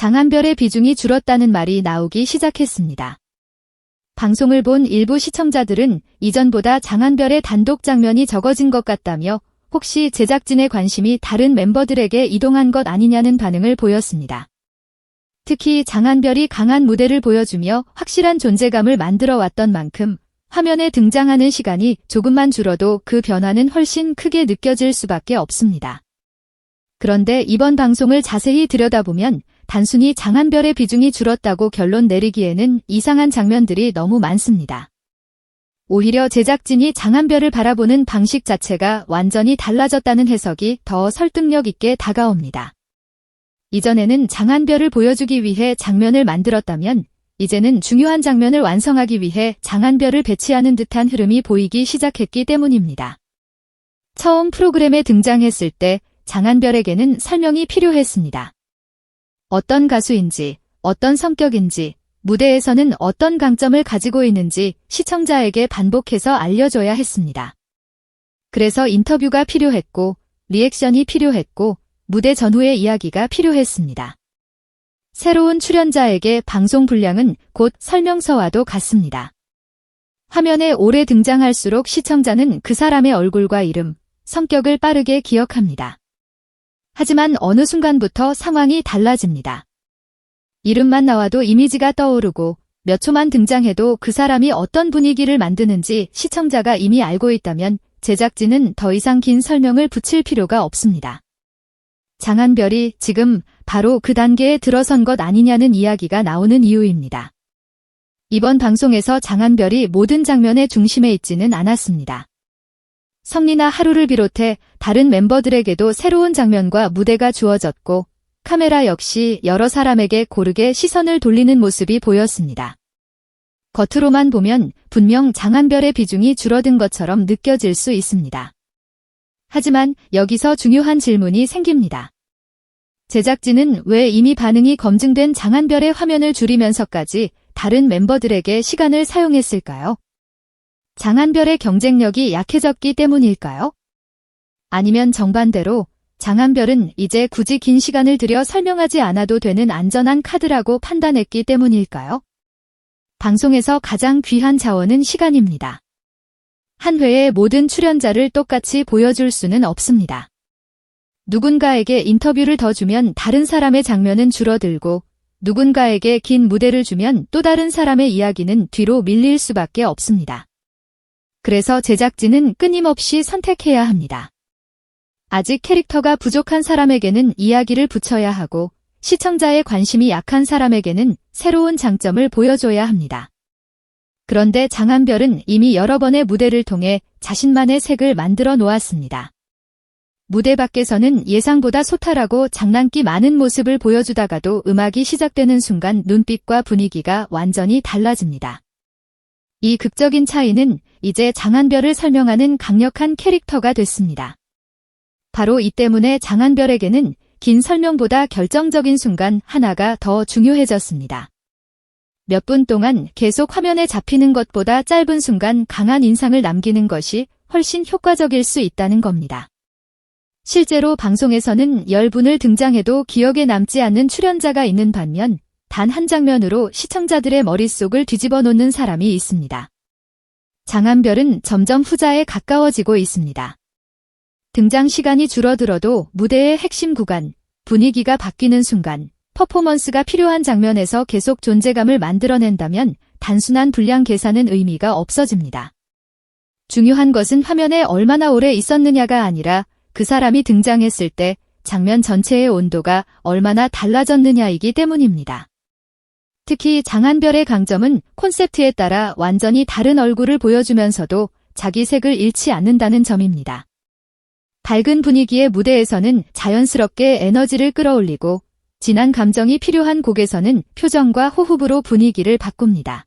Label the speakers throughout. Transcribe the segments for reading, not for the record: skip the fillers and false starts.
Speaker 1: 장한별의 비중이 줄었다는 말이 나오기 시작했습니다. 방송을 본 일부 시청자들은 이전보다 장한별의 단독 장면이 적어진 것 같다며 혹시 제작진의 관심이 다른 멤버들에게 이동한 것 아니냐는 반응을 보였습니다. 특히 장한별이 강한 무대를 보여주며 확실한 존재감을 만들어 왔던 만큼 화면에 등장하는 시간이 조금만 줄어도 그 변화는 훨씬 크게 느껴질 수밖에 없습니다. 그런데 이번 방송을 자세히 들여다보면 단순히 장한별의 비중이 줄었다고 결론 내리기에는 이상한 장면들이 너무 많습니다. 오히려 제작진이 장한별을 바라보는 방식 자체가 완전히 달라졌다는 해석이 더 설득력 있게 다가옵니다. 이전에는 장한별을 보여주기 위해 장면을 만들었다면 이제는 중요한 장면을 완성하기 위해 장한별을 배치하는 듯한 흐름이 보이기 시작했기 때문입니다. 처음 프로그램에 등장했을 때 장한별에게는 설명이 필요했습니다. 어떤 가수인지, 어떤 성격인지, 무대에서는 어떤 강점을 가지고 있는지 시청자에게 반복해서 알려줘야 했습니다. 그래서 인터뷰가 필요했고, 리액션이 필요했고, 무대 전후의 이야기가 필요했습니다. 새로운 출연자에게 방송 분량은 곧 설명서와도 같습니다. 화면에 오래 등장할수록 시청자는 그 사람의 얼굴과 이름, 성격을 빠르게 기억합니다. 하지만 어느 순간부터 상황이 달라집니다. 이름만 나와도 이미지가 떠오르고 몇 초만 등장해도 그 사람이 어떤 분위기를 만드는지 시청자가 이미 알고 있다면 제작진은 더 이상 긴 설명을 붙일 필요가 없습니다. 장한별이 지금 바로 그 단계에 들어선 것 아니냐는 이야기가 나오는 이유입니다. 이번 방송에서 장한별이 모든 장면의 중심에 있지는 않았습니다. 성리나 하루를 비롯해 다른 멤버들에게도 새로운 장면과 무대가 주어졌고 카메라 역시 여러 사람에게 고르게 시선을 돌리는 모습이 보였습니다. 겉으로만 보면 분명 장한별의 비중이 줄어든 것처럼 느껴질 수 있습니다. 하지만 여기서 중요한 질문이 생깁니다. 제작진은 왜 이미 반응이 검증된 장한별의 화면을 줄이면서까지 다른 멤버들에게 시간을 사용했을까요? 장한별의 경쟁력이 약해졌기 때문일까요? 아니면 정반대로 장한별은 이제 굳이 긴 시간을 들여 설명하지 않아도 되는 안전한 카드라고 판단했기 때문일까요? 방송에서 가장 귀한 자원은 시간입니다. 한 회에 모든 출연자를 똑같이 보여줄 수는 없습니다. 누군가에게 인터뷰를 더 주면 다른 사람의 장면은 줄어들고 누군가에게 긴 무대를 주면 또 다른 사람의 이야기는 뒤로 밀릴 수밖에 없습니다. 그래서 제작진은 끊임없이 선택해야 합니다. 아직 캐릭터가 부족한 사람에게는 이야기를 붙여야 하고 시청자의 관심이 약한 사람에게는 새로운 장점을 보여줘야 합니다. 그런데 장한별은 이미 여러 번의 무대를 통해 자신만의 색을 만들어 놓았습니다. 무대 밖에서는 예상보다 소탈하고 장난기 많은 모습을 보여주다가도 음악이 시작되는 순간 눈빛과 분위기가 완전히 달라집니다. 이 극적인 차이는 이제 장한별을 설명하는 강력한 캐릭터가 됐습니다. 바로 이 때문에 장한별에게는 긴 설명보다 결정적인 순간 하나가 더 중요해졌습니다. 몇 분 동안 계속 화면에 잡히는 것보다 짧은 순간 강한 인상을 남기는 것이 훨씬 효과적일 수 있다는 겁니다. 실제로 방송에서는 10분을 등장해도 기억에 남지 않는 출연자가 있는 반면 단 한 장면으로 시청자들의 머릿속을 뒤집어 놓는 사람이 있습니다. 장한별은 점점 후자에 가까워지고 있습니다. 등장 시간이 줄어들어도 무대의 핵심 구간, 분위기가 바뀌는 순간, 퍼포먼스가 필요한 장면에서 계속 존재감을 만들어낸다면 단순한 분량 계산은 의미가 없어집니다. 중요한 것은 화면에 얼마나 오래 있었느냐가 아니라 그 사람이 등장했을 때 장면 전체의 온도가 얼마나 달라졌느냐이기 때문입니다. 특히 장한별의 강점은 콘셉트에 따라 완전히 다른 얼굴을 보여주면서도 자기 색을 잃지 않는다는 점입니다. 밝은 분위기의 무대에서는 자연스럽게 에너지를 끌어올리고 진한 감정이 필요한 곡에서는 표정과 호흡으로 분위기를 바꿉니다.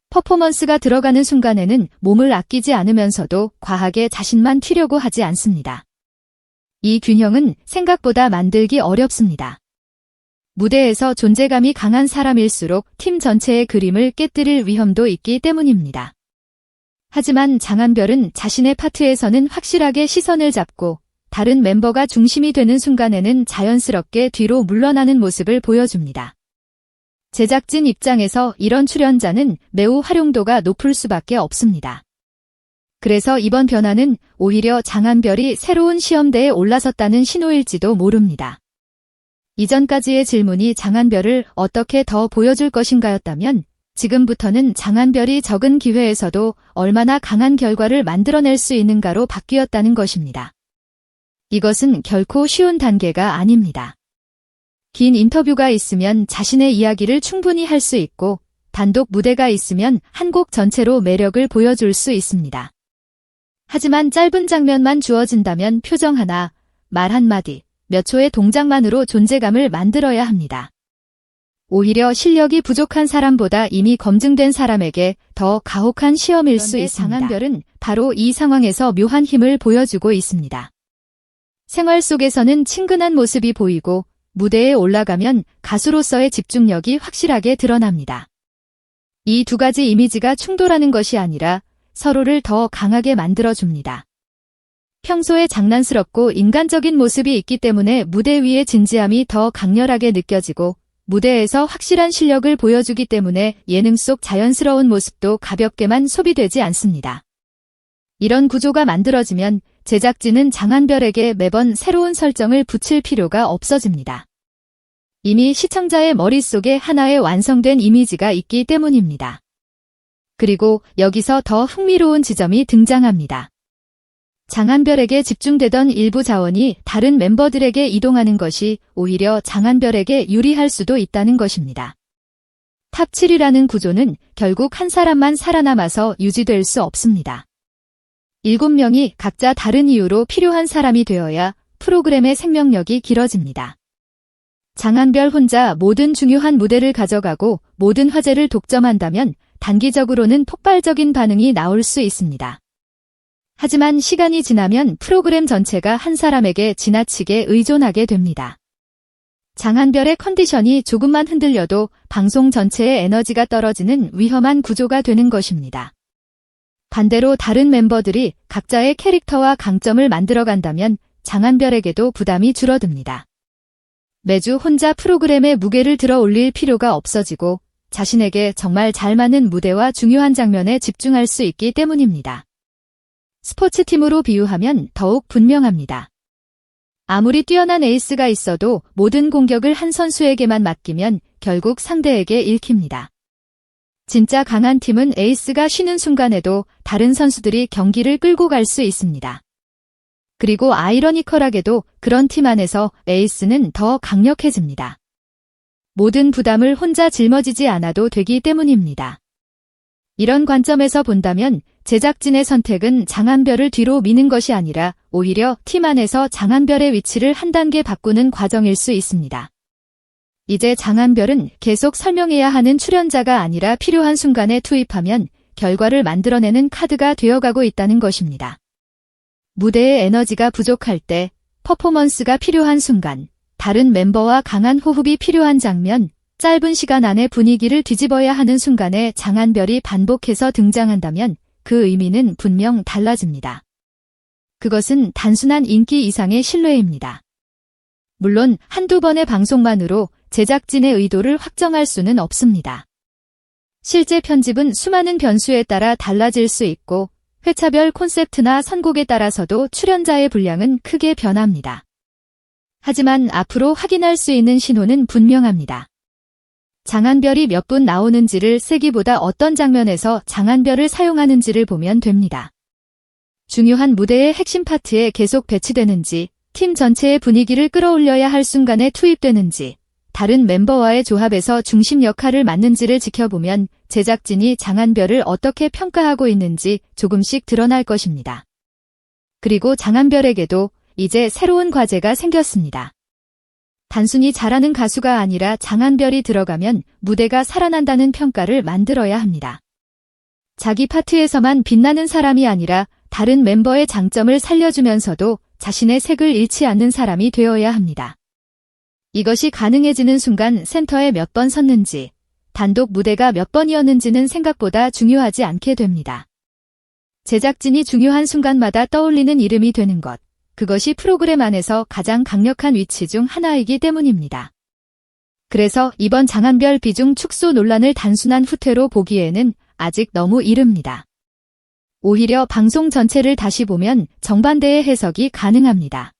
Speaker 1: 퍼포먼스가 들어가는 순간에는 몸을 아끼지 않으면서도 과하게 자신만 튀려고 하지 않습니다. 이 균형은 생각보다 만들기 어렵습니다. 무대에서 존재감이 강한 사람일수록 팀 전체의 그림을 깨뜨릴 위험도 있기 때문입니다. 하지만 장한별은 자신의 파트에서는 확실하게 시선을 잡고 다른 멤버가 중심이 되는 순간에는 자연스럽게 뒤로 물러나는 모습을 보여줍니다. 제작진 입장에서 이런 출연자는 매우 활용도가 높을 수밖에 없습니다. 그래서 이번 변화는 오히려 장한별이 새로운 시험대에 올라섰다는 신호일지도 모릅니다. 이전까지의 질문이 장한별을 어떻게 더 보여줄 것인가였다면 지금부터는 장한별이 적은 기회에서도 얼마나 강한 결과를 만들어낼 수 있는가로 바뀌었다는 것입니다. 이것은 결코 쉬운 단계가 아닙니다. 긴 인터뷰가 있으면 자신의 이야기를 충분히 할 수 있고 단독 무대가 있으면 한 곡 전체로 매력을 보여줄 수 있습니다. 하지만 짧은 장면만 주어진다면 표정 하나, 말 한마디, 몇 초의 동작만으로 존재감을 만들어야 합니다. 오히려 실력이 부족한 사람보다 이미 검증된 사람에게 더 가혹한 시험일 수 있습니다. 장한별은 바로 이 상황에서 묘한 힘을 보여주고 있습니다. 생활 속에서는 친근한 모습이 보이고 무대에 올라가면 가수로서의 집중력이 확실하게 드러납니다. 이 두 가지 이미지가 충돌하는 것이 아니라 서로를 더 강하게 만들어줍니다. 평소에 장난스럽고 인간적인 모습이 있기 때문에 무대 위의 진지함이 더 강렬하게 느껴지고 무대에서 확실한 실력을 보여주기 때문에 예능 속 자연스러운 모습도 가볍게만 소비되지 않습니다. 이런 구조가 만들어지면 제작진은 장한별에게 매번 새로운 설정을 붙일 필요가 없어집니다. 이미 시청자의 머릿속에 하나의 완성된 이미지가 있기 때문입니다. 그리고 여기서 더 흥미로운 지점이 등장합니다. 장한별에게 집중되던 일부 자원이 다른 멤버들에게 이동하는 것이 오히려 장한별에게 유리할 수도 있다는 것입니다. 탑 7이라는 구조는 결국 한 사람만 살아남아서 유지될 수 없습니다. 7명이 각자 다른 이유로 필요한 사람이 되어야 프로그램의 생명력이 길어집니다. 장한별 혼자 모든 중요한 무대를 가져가고 모든 화제를 독점한다면 단기적으로는 폭발적인 반응이 나올 수 있습니다. 하지만 시간이 지나면 프로그램 전체가 한 사람에게 지나치게 의존하게 됩니다. 장한별의 컨디션이 조금만 흔들려도 방송 전체의 에너지가 떨어지는 위험한 구조가 되는 것입니다. 반대로 다른 멤버들이 각자의 캐릭터와 강점을 만들어간다면 장한별에게도 부담이 줄어듭니다. 매주 혼자 프로그램에 무게를 들어 올릴 필요가 없어지고 자신에게 정말 잘 맞는 무대와 중요한 장면에 집중할 수 있기 때문입니다. 스포츠팀으로 비유하면 더욱 분명합니다. 아무리 뛰어난 에이스가 있어도 모든 공격을 한 선수에게만 맡기면 결국 상대에게 읽힙니다. 진짜 강한 팀은 에이스가 쉬는 순간에도 다른 선수들이 경기를 끌고 갈 수 있습니다. 그리고 아이러니컬하게도 그런 팀 안에서 에이스는 더 강력해집니다. 모든 부담을 혼자 짊어지지 않아도 되기 때문입니다. 이런 관점에서 본다면 제작진의 선택은 장한별을 뒤로 미는 것이 아니라 오히려 팀 안에서 장한별의 위치를 한 단계 바꾸는 과정일 수 있습니다. 이제 장한별은 계속 설명해야 하는 출연자가 아니라 필요한 순간에 투입하면 결과를 만들어내는 카드가 되어가고 있다는 것입니다. 무대의 에너지가 부족할 때, 퍼포먼스가 필요한 순간, 다른 멤버와 강한 호흡이 필요한 장면, 짧은 시간 안에 분위기를 뒤집어야 하는 순간에 장한별이 반복해서 등장한다면 그 의미는 분명 달라집니다. 그것은 단순한 인기 이상의 신뢰입니다. 물론 한두 번의 방송만으로 제작진의 의도를 확정할 수는 없습니다. 실제 편집은 수많은 변수에 따라 달라질 수 있고 회차별 콘셉트나 선곡에 따라서도 출연자의 분량은 크게 변합니다. 하지만 앞으로 확인할 수 있는 신호는 분명합니다. 장한별이 몇 분 나오는지를 세기보다 어떤 장면에서 장한별을 사용하는지를 보면 됩니다. 중요한 무대의 핵심 파트에 계속 배치되는지, 팀 전체의 분위기를 끌어올려야 할 순간에 투입되는지, 다른 멤버와의 조합에서 중심 역할을 맡는지를 지켜보면 제작진이 장한별을 어떻게 평가하고 있는지 조금씩 드러날 것입니다. 그리고 장한별에게도 이제 새로운 과제가 생겼습니다. 단순히 잘하는 가수가 아니라 장한별이 들어가면 무대가 살아난다는 평가를 만들어야 합니다. 자기 파트에서만 빛나는 사람이 아니라 다른 멤버의 장점을 살려주면서도 자신의 색을 잃지 않는 사람이 되어야 합니다. 이것이 가능해지는 순간 센터에 몇 번 섰는지, 단독 무대가 몇 번이었는지는 생각보다 중요하지 않게 됩니다. 제작진이 중요한 순간마다 떠올리는 이름이 되는 것, 그것이 프로그램 안에서 가장 강력한 위치 중 하나이기 때문입니다. 그래서 이번 장안별 비중 축소 논란을 단순한 후퇴로 보기에는 아직 너무 이릅니다. 오히려 방송 전체를 다시 보면 정반대의 해석이 가능합니다.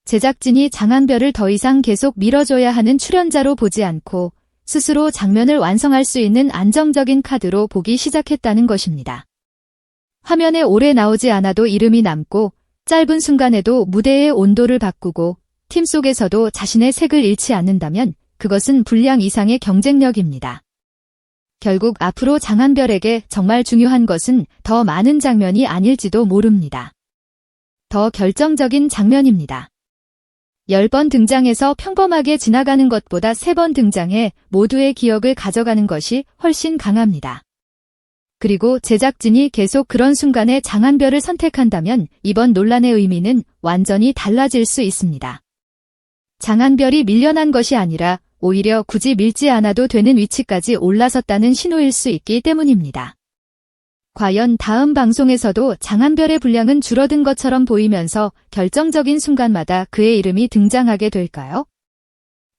Speaker 1: 제작진이 장안별을 더 이상 계속 밀어줘야 하는 출연자로 보지 않고 스스로 장면을 완성할 수 있는 안정적인 카드로 보기 시작했다는 것입니다. 화면에 오래 나오지 않아도 이름이 남고 짧은 순간에도 무대의 온도를 바꾸고 팀 속에서도 자신의 색을 잃지 않는다면 그것은 분량 이상의 경쟁력입니다. 결국 앞으로 장안별에게 정말 중요한 것은 더 많은 장면이 아닐지도 모릅니다. 더 결정적인 장면입니다. 10번 등장해서 평범하게 지나가는 것보다 3번 등장해 모두의 기억을 가져가는 것이 훨씬 강합니다. 그리고 제작진이 계속 그런 순간에 장안별을 선택한다면 이번 논란의 의미는 완전히 달라질 수 있습니다. 장안별이 밀려난 것이 아니라 오히려 굳이 밀지 않아도 되는 위치까지 올라섰다는 신호일 수 있기 때문입니다. 과연 다음 방송에서도 장안별의 분량은 줄어든 것처럼 보이면서 결정적인 순간마다 그의 이름이 등장하게 될까요?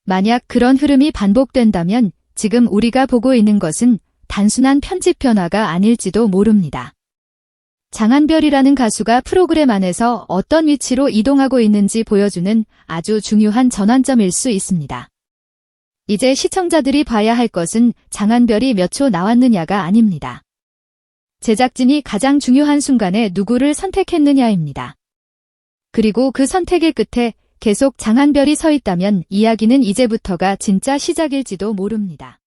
Speaker 1: 만약 그런 흐름이 반복된다면 지금 우리가 보고 있는 것은 단순한 편집 변화가 아닐지도 모릅니다. 장안별이라는 가수가 프로그램 안에서 어떤 위치로 이동하고 있는지 보여주는 아주 중요한 전환점일 수 있습니다. 이제 시청자들이 봐야 할 것은 장안별이 몇 초 나왔느냐가 아닙니다. 제작진이 가장 중요한 순간에 누구를 선택했느냐입니다. 그리고 그 선택의 끝에 계속 장안별이 서 있다면 이야기는 이제부터가 진짜 시작일지도 모릅니다.